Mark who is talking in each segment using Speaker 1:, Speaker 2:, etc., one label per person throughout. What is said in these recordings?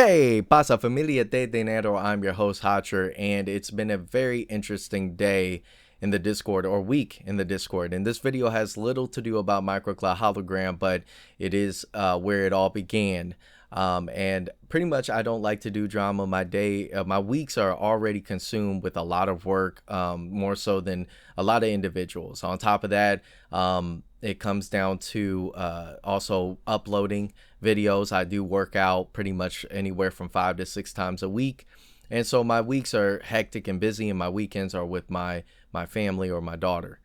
Speaker 1: ¿Qué pasa, familia de dinero? I'm your host, Hotcher, and it's been a very interesting day in the Discord, or week in the Discord. And this video has little to do about MicroCloud Hologram, but it is where it all began. And pretty much, I don't like to do drama. My weeks are already consumed with a lot of work, more so than a lot of individuals. On top of that, it comes down to also uploading videos. I do work out pretty much anywhere from 5 to 6 times a week. And so my weeks are hectic and busy, and my weekends are with my family or my daughter.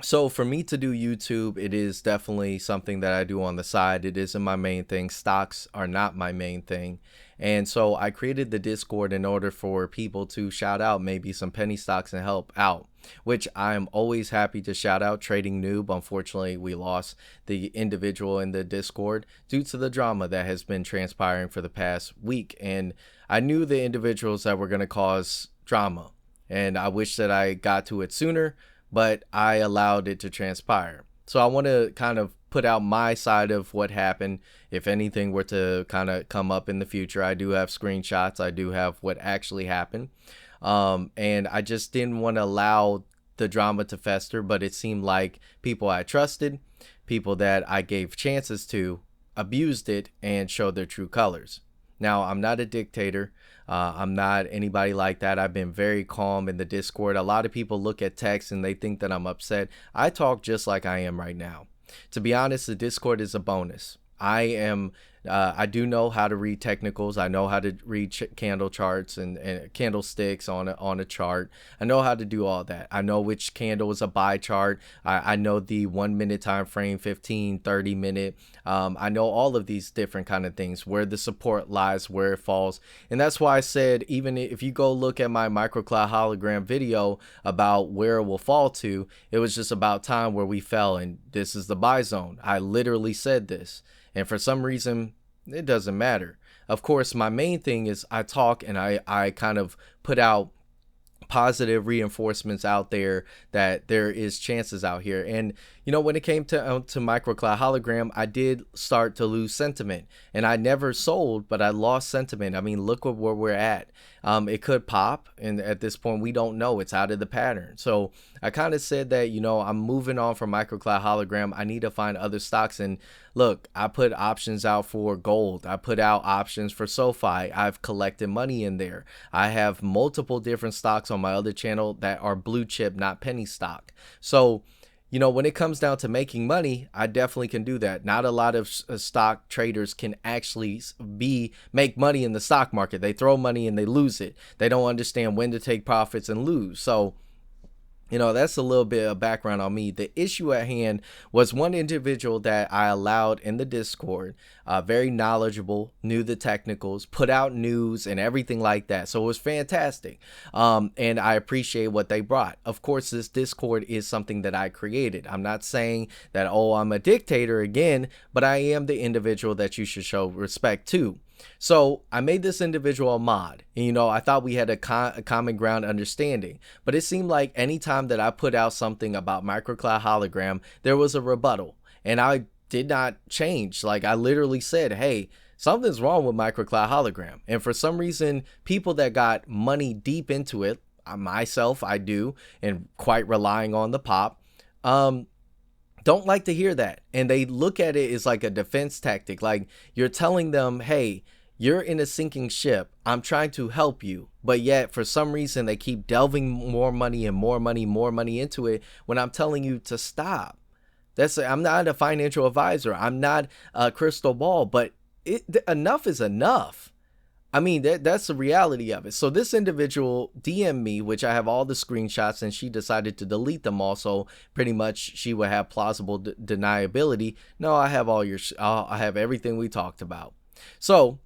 Speaker 1: So for me to do YouTube, it is definitely something that I do on the side. It isn't my main thing. Stocks are not my main thing. And so I created the Discord in order for people to shout out maybe some penny stocks and help out, which I'm always happy to shout out. Trading Noob, unfortunately, we lost the individual in the Discord due to the drama that has been transpiring for the past week. And I knew the individuals that were going to cause drama, and I wish that I got to it sooner, but I allowed it to transpire. So I want to kind of put out my side of what happened. If anything were to kind of come up in the future, I do have screenshots. I do have what actually happened. And I just didn't want to allow the drama to fester, but it seemed like people I trusted, people that I gave chances to, abused it and showed their true colors. Now, I'm not a dictator. I'm not anybody like that. I've been very calm in the Discord. A lot of people look at text and they think that I'm upset. I talk just like I am right now. To be honest, the Discord is a bonus. I do know how to read technicals. I know how to read candle charts and candlesticks on a chart. I know how to do all that. I know which candle is a buy chart. I know the 1 minute time frame, 15, 30 minute. I know all of these different kind of things, where the support lies, where it falls. And that's why I said, even if you go look at my MicroCloud hologram video about where it will fall to, it was just about time where we fell, and this is the buy zone. I literally said this. And for some reason, it doesn't matter. Of course, my main thing is I talk and I kind of put out positive reinforcements out there that there is chances out here. And you know, when it came to MicroCloud hologram, I did start to lose sentiment, and I never sold, but I lost sentiment. I mean, look at where we're at. It could pop, and at this point we don't know. It's out of the pattern. So I kind of said that, you know, I'm moving on from MicroCloud hologram. I need to find other stocks. And look, I put options out for gold. I put out options for SoFi. I've collected money in there. I have multiple different stocks on my other channel that are blue chip, not penny stock. So, you know, when it comes down to making money, I definitely can do that. Not a lot of stock traders can actually make money in the stock market. They throw money and they lose it. They don't understand when to take profits and lose. So, you know, that's a little bit of background on me. The issue at hand was one individual that I allowed in the Discord, very knowledgeable, knew the technicals, put out news and everything like that. So it was fantastic. And I appreciate what they brought. Of course, this Discord is something that I created. I'm not saying that, oh, I'm a dictator again, but I am the individual that you should show respect to. So I made this individual a mod, and you know, I thought we had a common ground understanding, but it seemed like anytime that I put out something about MicroCloud hologram, there was a rebuttal, and I did not change. Like, I literally said, hey, something's wrong with MicroCloud hologram. And for some reason, people that got money deep into it, myself, I do, and quite relying on the pop, don't like to hear that. And they look at it as like a defense tactic. Like, you're telling them, hey, you're in a sinking ship. I'm trying to help you. But yet, for some reason, they keep delving more money and more money into it when I'm telling you to stop. I'm not a financial advisor. I'm not a crystal ball, but enough is enough. I mean, that's the reality of it. So this individual DM'd me, which I have all the screenshots, and she decided to delete them also. Pretty much she would have plausible deniability. No, I have I have everything we talked about. So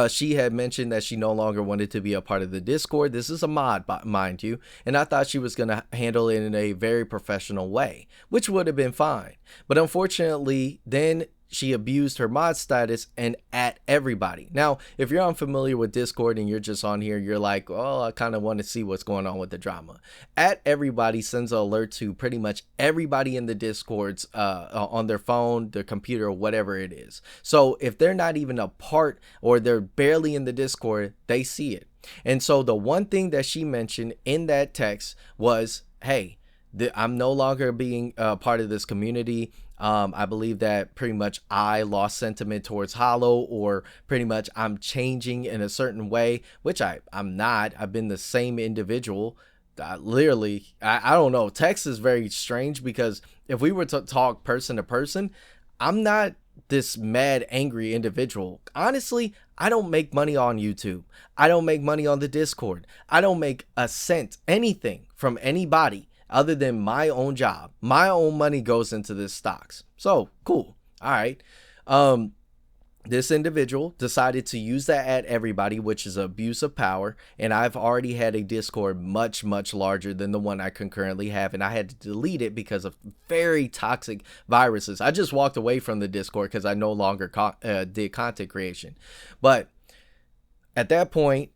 Speaker 1: she had mentioned that she no longer wanted to be a part of the Discord. This is a mod, mind you, and I thought she was going to handle it in a very professional way, which would have been fine. But unfortunately, then she abused her mod status and at everybody. Now, if you're unfamiliar with Discord and you're just on here, you're like, oh, I kind of want to see what's going on with the drama. At everybody sends an alert to pretty much everybody in the Discords on their phone, their computer, or whatever it is. So if they're not even a part or they're barely in the Discord, they see it. And so the one thing that she mentioned in that text was, hey, I'm no longer being part of this community. I believe that pretty much I lost sentiment towards Holo, or pretty much I'm changing in a certain way, which I'm not. I've been the same individual. Literally, I don't know. Text is very strange because if we were to talk person to person, I'm not this mad, angry individual. Honestly, I don't make money on YouTube. I don't make money on the Discord. I don't make a cent, anything from anybody other than my own job. My own money goes into this stocks. So cool. All right. This individual decided to use that at everybody, which is abuse of power. And I've already had a Discord much, much larger than the one I concurrently have. And I had to delete it because of very toxic viruses. I just walked away from the Discord because I no longer did content creation. But at that point,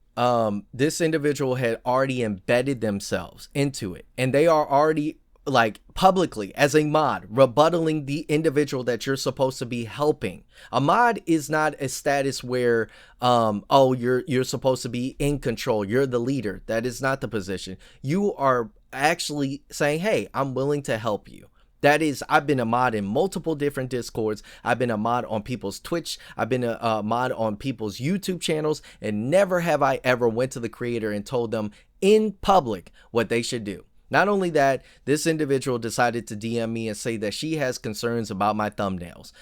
Speaker 1: this individual had already embedded themselves into it, and they are already like publicly as a mod rebuttaling the individual that you're supposed to be helping. A mod is not a status where oh, you're supposed to be in control, you're the leader. That is not the position. You are actually saying, hey, I'm willing to help you. That is, I've been a mod in multiple different Discords. I've been a mod on people's Twitch. I've been a mod on people's YouTube channels, and never have I ever went to the creator and told them in public what they should do. Not only that, this individual decided to DM me and say that she has concerns about my thumbnails.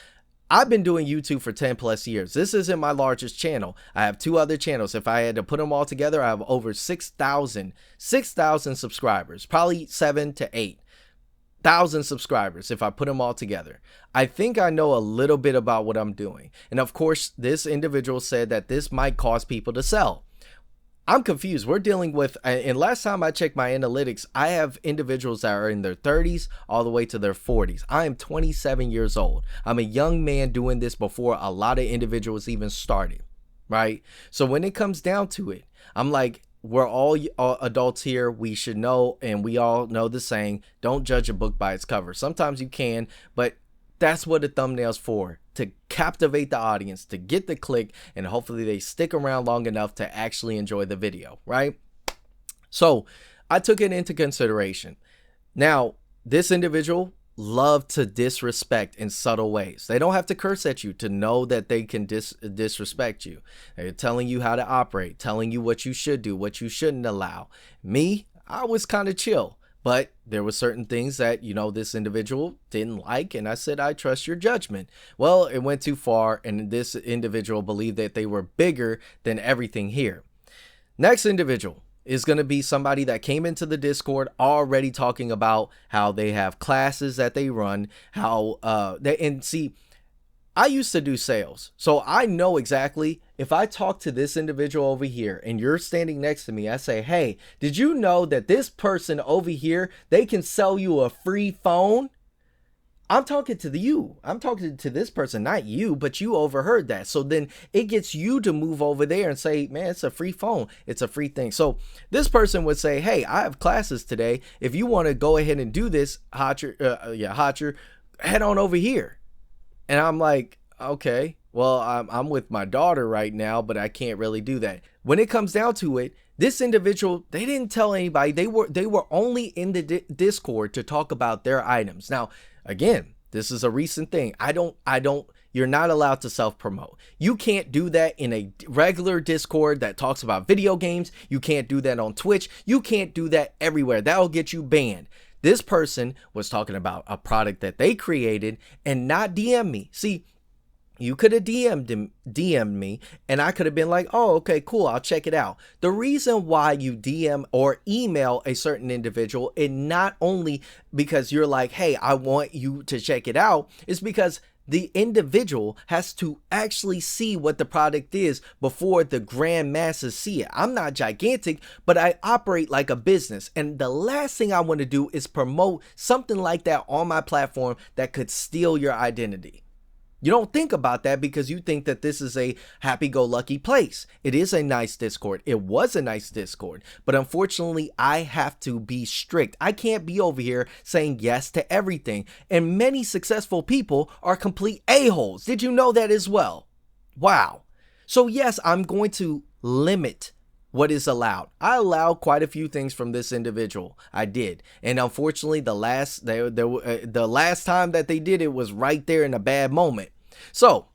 Speaker 1: I've been doing YouTube for 10 plus years. This isn't my largest channel. I have 2 other channels. If I had to put them all together, I have over 6,000 subscribers, probably 7 to 8,000 subscribers if I put them all together. I think I know a little bit about what I'm doing. And of course, this individual said that this might cause people to sell. I'm confused. We're dealing with, and last time I checked my analytics, I have individuals that are in their 30s all the way to their 40s. I am 27 years old. I'm a young man doing this before a lot of individuals even started, right? So when it comes down to it, I'm like, we're all adults here. We should know, and we all know the saying, don't judge a book by its cover. Sometimes you can, but that's what the thumbnail's for, to captivate the audience, to get the click, and hopefully they stick around long enough to actually enjoy the video, right? So I took it into consideration. Now, this individual loved to disrespect in subtle ways. They don't have to curse at you to know that they can disrespect you. They're telling you how to operate, telling you what you should do, what you shouldn't allow. Me, I was kind of chill. But there were certain things that, you know, this individual didn't like. And I said, I trust your judgment. Well, it went too far. And this individual believed that they were bigger than everything here. Next individual is going to be somebody that came into the Discord already talking about how they have classes that they run, how and see, I used to do sales, so I know exactly if I talk to this individual over here and you're standing next to me, I say, hey, did you know that this person over here, they can sell you a free phone? I'm talking to you. I'm talking to this person, not you, but you overheard that. So then it gets you to move over there and say, man, it's a free phone. It's a free thing. So this person would say, hey, I have classes today. If you want to go ahead and do this, Hotcher, head on over here. And I'm like, okay, well, I'm with my daughter right now, but I can't really do that. When it comes down to it, this individual, they didn't tell anybody. They were only in the Discord to talk about their items. Now, again, this is a recent thing. You're not allowed to self-promote. You can't do that in a regular Discord that talks about video games. You can't do that on Twitch. You can't do that everywhere. That'll get you banned. This person was talking about a product that they created and not DM me. See, you could have DM'd me and I could have been like, oh, okay, cool, I'll check it out. The reason why you DM or email a certain individual, and not only because you're like, hey, I want you to check it out, is because the individual has to actually see what the product is before the grand masses see it. I'm not gigantic, but I operate like a business. And the last thing I want to do is promote something like that on my platform that could steal your identity. You don't think about that because you think that this is a happy-go-lucky place. It is a nice Discord. It was a nice Discord. But unfortunately, I have to be strict. I can't be over here saying yes to everything. And many successful people are complete a-holes. Did you know that as well? Wow. So yes, I'm going to limit what is allowed. I allowed quite a few things from this individual. I did. And unfortunately, the last time that they did it was right there in a bad moment. So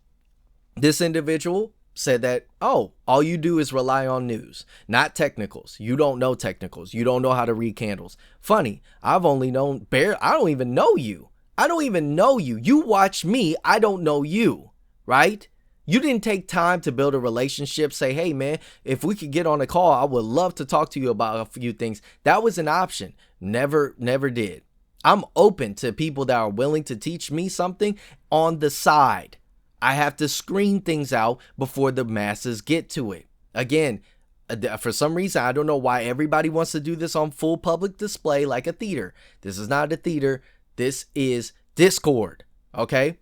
Speaker 1: this individual said that, oh, all you do is rely on news, not technicals. You don't know technicals. You don't know how to read candles. Funny, I've only known I don't even know you. I don't even know you. You watch me. I don't know you, right? You didn't take time to build a relationship, say, hey, man, if we could get on a call, I would love to talk to you about a few things. That was an option. Never did. I'm open to people that are willing to teach me something on the side. I have to screen things out before the masses get to it. Again, for some reason, I don't know why everybody wants to do this on full public display like a theater. This is not a theater. This is Discord. Okay?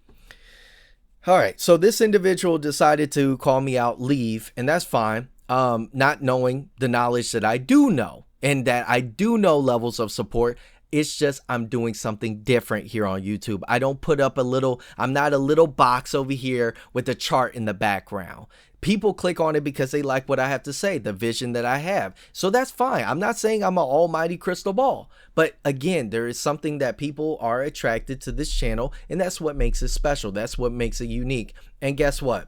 Speaker 1: All right, so this individual decided to call me out, leave, and that's fine. Not knowing the knowledge that I do know, and that I do know levels of support. It's just I'm doing something different here on YouTube. I don't put up I'm not a little box over here with a chart in the background. People click on it because they like what I have to say, the vision that I have. So that's fine. I'm not saying I'm an almighty crystal ball. But again, there is something that people are attracted to this channel, and that's what makes it special. That's what makes it unique. And guess what?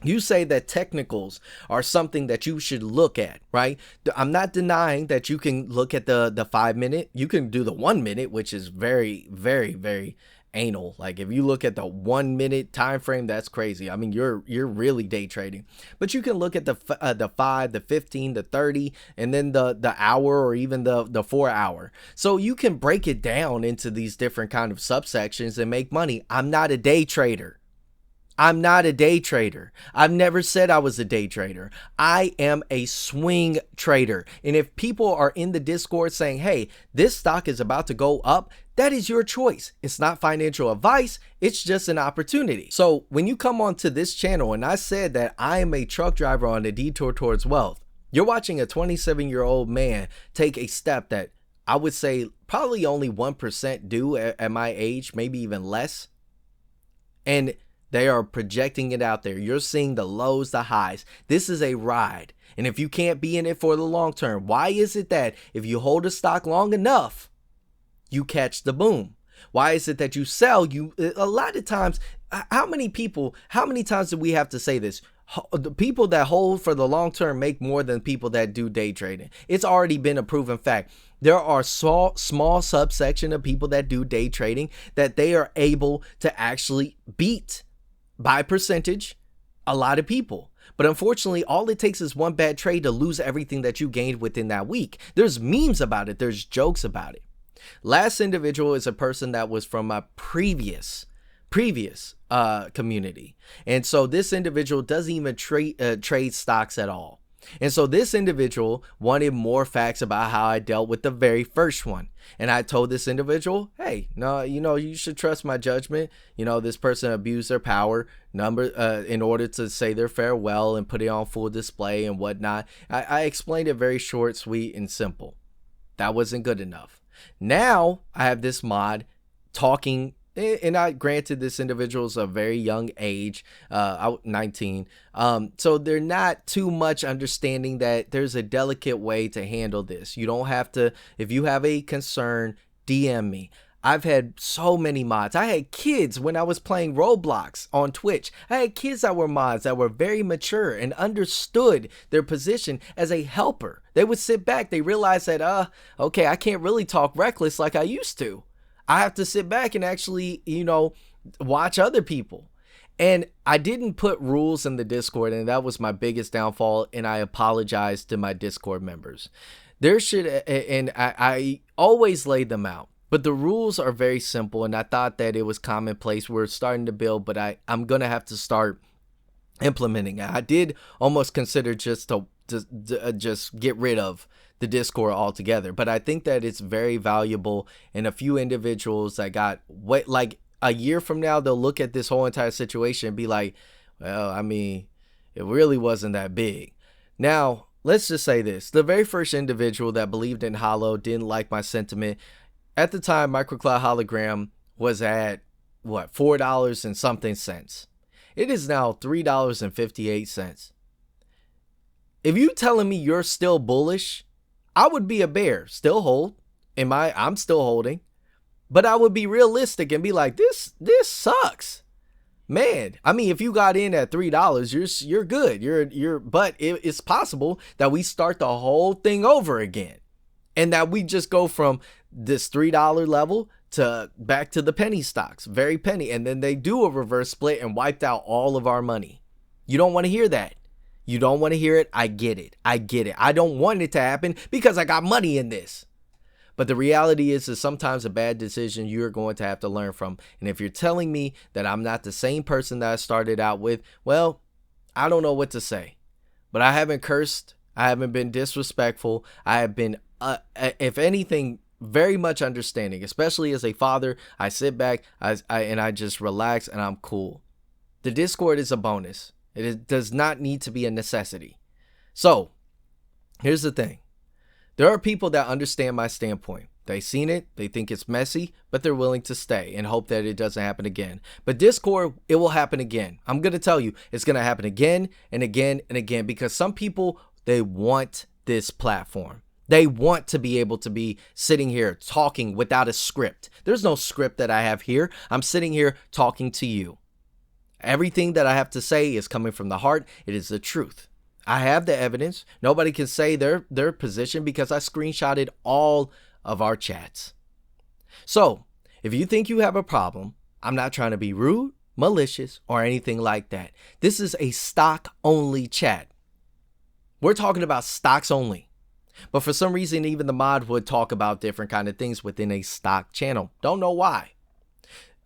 Speaker 1: You say that technicals are something that you should look at, right? I'm not denying that you can look at the 5 minute. You can do the 1 minute, which is very, very, very anal. Like if you look at the 1 minute time frame, that's crazy. I mean, you're really day trading. But you can look at the 5, the 15, the 30, and then the hour or even the 4 hour. So you can break it down into these different kind of subsections and make money. I'm not a day trader. I'm not a day trader. I've never said I was a day trader. I am a swing trader. And if people are in the Discord saying, hey, this stock is about to go up, that is your choice. It's not financial advice. It's just an opportunity. So when you come onto this channel and I said that I am a truck driver on a detour towards wealth, you're watching a 27-year-old man take a step that I would say probably only 1% do at my age, maybe even less. And they are projecting it out there. You're seeing the lows, the highs. This is a ride. And if you can't be in it for the long term, why is it that if you hold a stock long enough, you catch the boom? Why is it that you sell? A lot of times, how many times do we have to say this? The people that hold for the long term make more than people that do day trading. It's already been a proven fact. There are small subsection of people that do day trading that they are able to actually beat by percentage a lot of people. But unfortunately, all it takes is one bad trade to lose everything that you gained within that week. There's memes about it. There's jokes about it. Last individual is a person that was from my previous community. And so this individual doesn't even trade stocks at all. And so this individual wanted more facts about how I dealt with the very first one. And I told this individual, hey, no, you should trust my judgment. This person abused their power in order to say their farewell and put it on full display and whatnot. I explained it very short, sweet, and simple. That wasn't good enough. Now I have this mod talking. And I granted this individual's a very young age, 19. So they're not too much understanding that there's a delicate way to handle this. You don't have to, if you have a concern, DM me. I've had so many mods. I had kids when I was playing Roblox on Twitch. I had kids that were mods that were very mature and understood their position as a helper. They would sit back. They realized that, okay, I can't really talk reckless like I used to. I have to sit back and actually, watch other people. And I didn't put rules in the Discord, and that was my biggest downfall. And I apologize to my Discord members. I always laid them out. But the rules are very simple, and I thought that it was commonplace. We're starting to build, but I'm going to have to start implementing it. I did almost consider just get rid of the Discord altogether, but I think that it's very valuable, and a few individuals that got a year from now, they'll look at this whole entire situation and be like, well, I mean, it really wasn't that big. Now, let's just say this. The very first individual that believed in Holo didn't like my sentiment. At the time, MicroCloud Hologram was at, what, $4 and something cents. It is now $3.58. If you telling me you're still bullish, I would be a bear. Still hold. I'm still holding. But I would be realistic and be like, this sucks. Man, I mean, if you got in at $3, you're good. But it's possible that we start the whole thing over again. And that we just go from this $3 level to back to the penny stocks, very penny. And then they do a reverse split and wiped out all of our money. You don't want to hear that. You don't want to hear it. I get it. I don't want it to happen because I got money in this. But the reality is sometimes a bad decision you're going to have to learn from. And if you're telling me that I'm not the same person that I started out with, well, I don't know what to say. But I haven't cursed. I haven't been disrespectful. I have been, if anything, very much understanding. Especially as a father, I sit back and I just relax and I'm cool. The Discord is a bonus. Does not need to be a necessity. So, here's the thing. There are people that understand my standpoint. They've seen it, they think it's messy, but they're willing to stay and hope that it doesn't happen again. But Discord, it will happen again. I'm going to tell you, it's going to happen again and again and again because some people, they want this platform. They want to be able to be sitting here talking without a script. There's no script that I have here. I'm sitting here talking to you. Everything that I have to say is coming from the heart. It is the truth. I have the evidence. Nobody can say their position because I screenshotted all of our chats. So, if you think you have a problem, I'm not trying to be rude, malicious, or anything like that. This is a stock-only chat. We're talking about stocks only. But for some reason, even the mod would talk about different kind of things within a stock channel. Don't know why.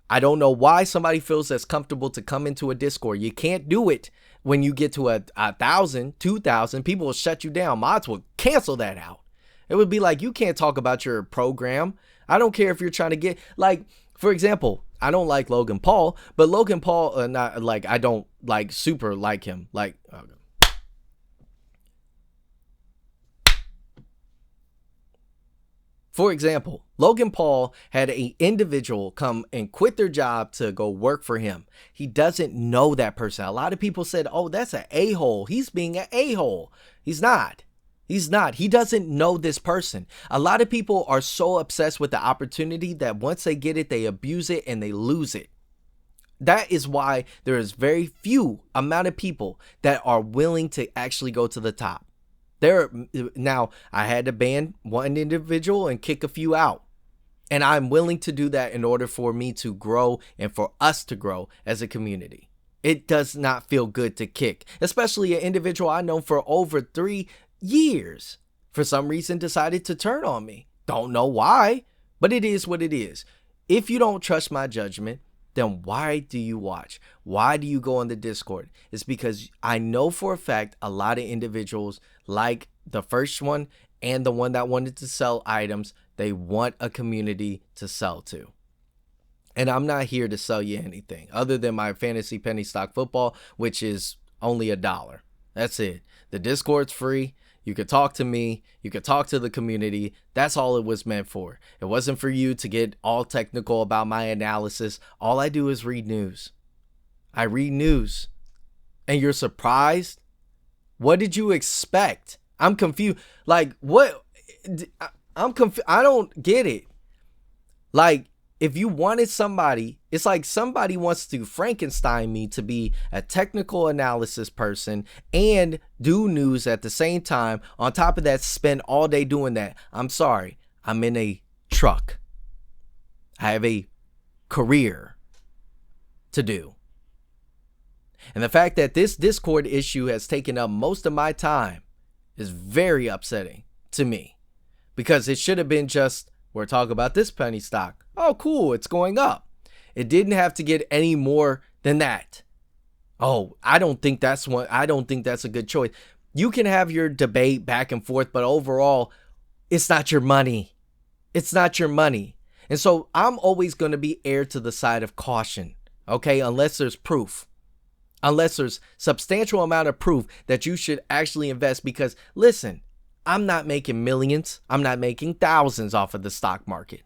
Speaker 1: I don't know why somebody feels that's comfortable to come into a Discord. You can't do it when you get to 1,000, 2,000. People will shut you down. Mods will cancel that out. It would be like, you can't talk about your program. I don't care if you're trying to get, like, for example, I don't like Logan Paul, but Logan Paul, not like, I don't like super like him. Like, for example, Logan Paul had an individual come and quit their job to go work for him. He doesn't know that person. A lot of people said, oh, that's an a-hole. He's being an a-hole. He's not. He's not. He doesn't know this person. A lot of people are so obsessed with the opportunity that once they get it, they abuse it and they lose it. That is why there is very few amount of people that are willing to actually go to the top. Now, I had to ban one individual and kick a few out. And I'm willing to do that in order for me to grow and for us to grow as a community. It does not feel good to kick, especially an individual I know for over 3 years. For some reason decided to turn on me. Don't know why, but it is what it is. If you don't trust my judgment, then why do you watch? Why do you go on the Discord? It's because I know for a fact a lot of individuals like the first one and the one that wanted to sell items, they want a community to sell to. And I'm not here to sell you anything other than my fantasy penny stock football, which is only $1. That's it. The Discord's free. You could talk to me. You could talk to the community. That's all it was meant for. It wasn't for you to get all technical about my analysis. All I do is read news. I read news. And you're surprised? What did you expect? I'm confused. Like, what? I'm confused. I don't get it. Like, if you wanted somebody, it's like somebody wants to Frankenstein me to be a technical analysis person and do news at the same time. On top of that, spend all day doing that. I'm sorry. I'm in a truck. I have a career to do. And the fact that this Discord issue has taken up most of my time is very upsetting to me, because it should have been just, we're talking about this penny stock. Oh, cool. It's going up. It didn't have to get any more than that. Oh, I don't think that's a good choice. You can have your debate back and forth, but overall, it's not your money. It's not your money. And so I'm always going to be err to the side of caution, okay, unless there's proof. Unless there's substantial amount of proof that you should actually invest. Because listen, I'm not making millions. I'm not making thousands off of the stock market.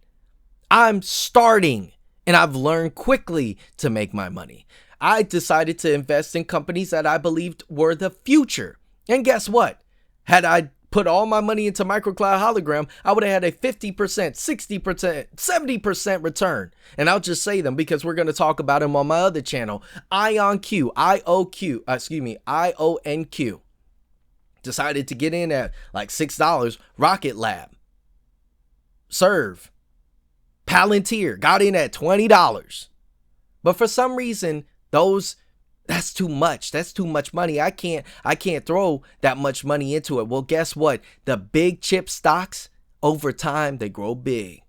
Speaker 1: I'm starting, and I've learned quickly to make my money. I decided to invest in companies that I believed were the future. And guess what? Had I put all my money into MicroCloud Hologram, I would have had a 50%, 60%, 70% return. And I'll just say them because we're going to talk about them on my other channel, IonQ, IONQ. Decided to get in at like $6, Rocket Lab, Serve, Palantir, got in at $20. But for some reason, that's too much. That's too much money. I can't throw that much money into it. Well, guess what? The big chip stocks, over time, they grow big.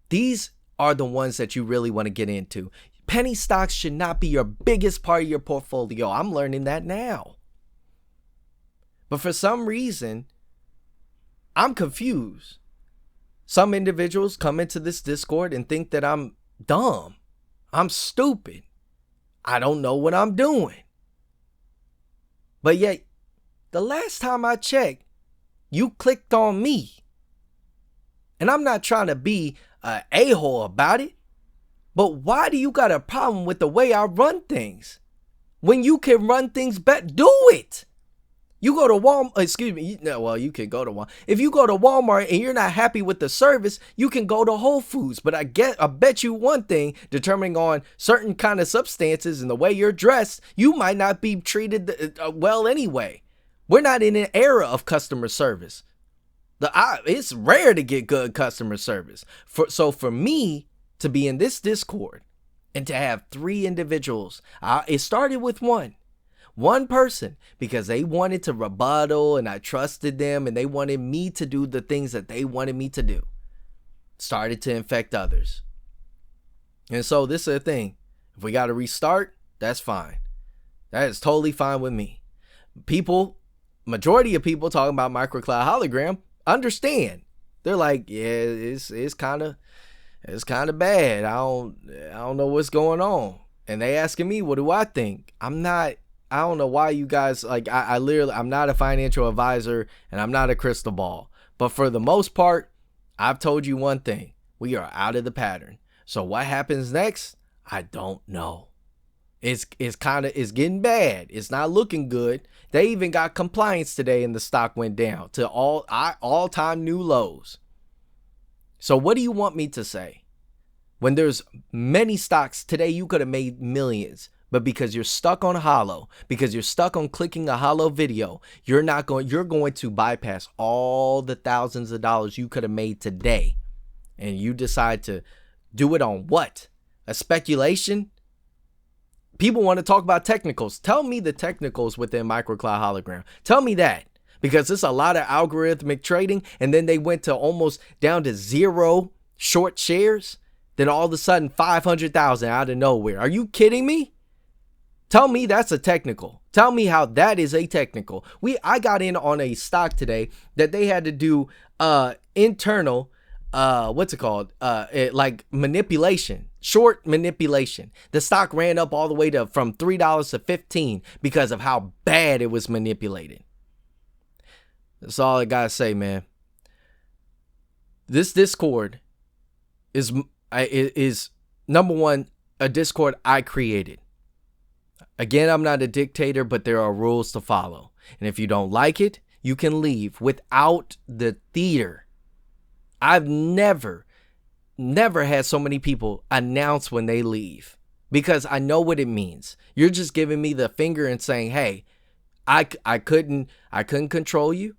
Speaker 1: These are the ones that you really want to get into. Penny stocks should not be your biggest part of your portfolio. I'm learning that now. But for some reason, I'm confused. Some individuals come into this Discord and think that I'm dumb. I'm stupid. I don't know what I'm doing. But yet, the last time I checked, you clicked on me. And I'm not trying to be an a-hole about it. But why do you got a problem with the way I run things? When you can run things better, do it. You go to Walmart, you can go to Walmart. If you go to Walmart and you're not happy with the service, you can go to Whole Foods. But I bet you one thing, determining on certain kind of substances and the way you're dressed, you might not be treated well anyway. We're not in an era of customer service. It's rare to get good customer service. So for me to be in this Discord and to have 3 individuals, it started with one person, because they wanted to rebuttal and I trusted them and they wanted me to do the things that they wanted me to do. Started to infect others. And so this is the thing. If we got to restart, that's fine. That is totally fine with me. Majority of people talking about MicroCloud Hologram understand. They're like, yeah, it's kind of bad. I don't know what's going on. And they asking me, what do I think? I don't know why you guys, like, I'm not a financial advisor and I'm not a crystal ball. But for the most part, I've told you one thing. We are out of the pattern. So what happens next? I don't know. It's getting bad. It's not looking good. They even got compliance today and the stock went down to all-time new lows. So what do you want me to say? When there's many stocks today, you could have made millions. But because you're stuck on Holo, because you're stuck on clicking a Holo video, you're going to bypass all the thousands of dollars you could have made today. And you decide to do it on what? A speculation? People want to talk about technicals. Tell me the technicals within MicroCloud Hologram. Tell me that. Because it's a lot of algorithmic trading. And then they went to almost down to 0 short shares. Then all of a sudden 500,000 out of nowhere. Are you kidding me? Tell me that's a technical. Tell me how that is a technical. I got in on a stock today that they had to do internal like manipulation, short manipulation. The stock ran up all the way to from $3 to $15 because of how bad it was manipulated. That's all I gotta say, man. This Discord is number one, a Discord I created. Again, I'm not a dictator, but there are rules to follow. And if you don't like it, you can leave without the theater. I've never had so many people announce when they leave because I know what it means. You're just giving me the finger and saying, hey, I couldn't control you.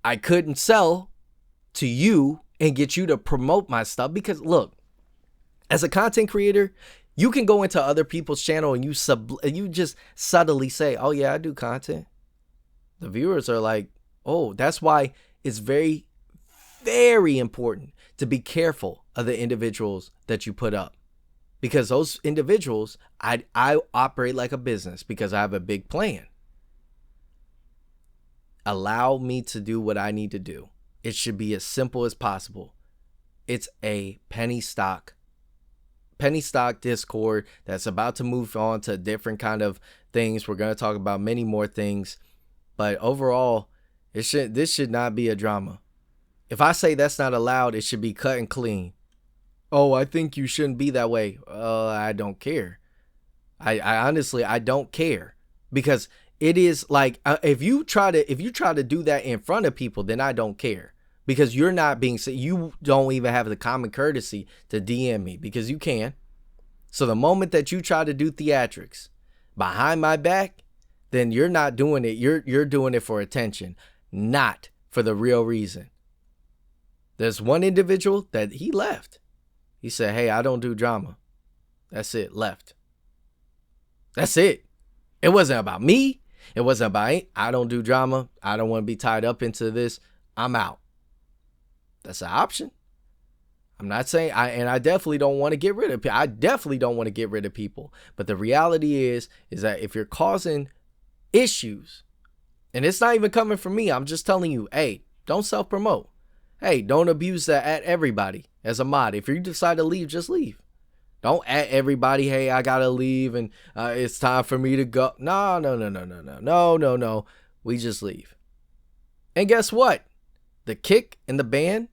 Speaker 1: I couldn't sell to you and get you to promote my stuff because look, as a content creator, you can go into other people's channel and you just subtly say, oh yeah, I do content. The viewers are like, oh, that's why it's very, very important to be careful of the individuals that you put up. Because those individuals, I operate like a business because I have a big plan. Allow me to do what I need to do. It should be as simple as possible. It's a penny stock Discord that's about to move on to different kind of things. We're going to talk about many more things, but overall, this should not be a drama. If I say that's not allowed, it should be cut and clean. Oh, I think you shouldn't be that way. I don't care. I honestly, I don't care, because it is like, if you try to do that in front of people, then I don't care, because you don't even have the common courtesy to DM me, because you can. So the moment that you try to do theatrics behind my back, then you're not doing it. You're doing it for attention, not for the real reason. There's one individual that he left. He said, hey, I don't do drama. That's it. Left. That's it. It wasn't about me. It wasn't about, I don't do drama. I don't want to be tied up into this. I'm out. That's an option. I'm not saying I definitely don't want to get rid of people. I definitely don't want to get rid of people. But the reality is that if you're causing issues, and it's not even coming from me, I'm just telling you, hey, don't self-promote. Hey, don't abuse that at everybody as a mod. If you decide to leave, just leave. Don't at everybody, hey, I gotta leave and it's time for me to go. No. We just leave. And guess what? The kick and the ban,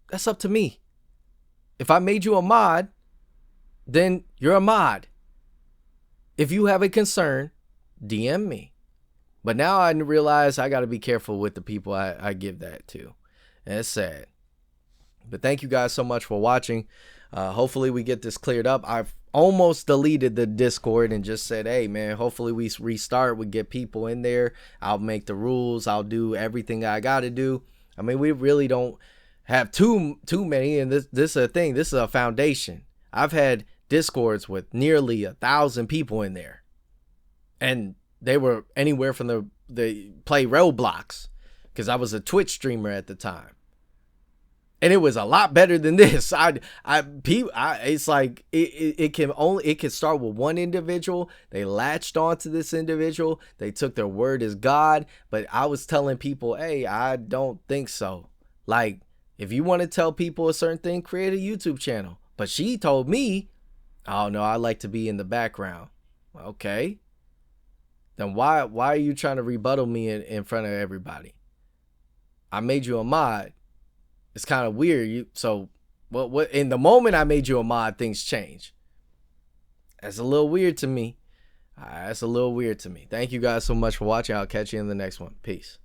Speaker 1: that's up to me. If I made you a mod, then you're a mod. If you have a concern, DM me. But now I realize I got to be careful with the people I give that to. And it's sad. But thank you guys so much for watching. Hopefully we get this cleared up. I've almost deleted the Discord and just said, hey, man, hopefully we restart. We get people in there. I'll make the rules. I'll do everything I got to do. I mean, we really don't have too many. And this is a thing. This is a foundation. I've had Discords with nearly 1,000 people in there. And they were anywhere from the play Roblox, because I was a Twitch streamer at the time. And it was a lot better than this. It's like it can start with one individual. They latched onto this individual. They took their word as God. But I was telling people, hey, I don't think so. Like, if you want to tell people a certain thing, create a YouTube channel. But she told me, oh no, I like to be in the background. Okay. Then why are you trying to rebuttal me in front of everybody? I made you a mod. It's kind of weird. What in the moment I made you a mod, things change. That's a little weird to me. That's a little weird to me. Thank you guys so much for watching. I'll catch you in the next one. Peace.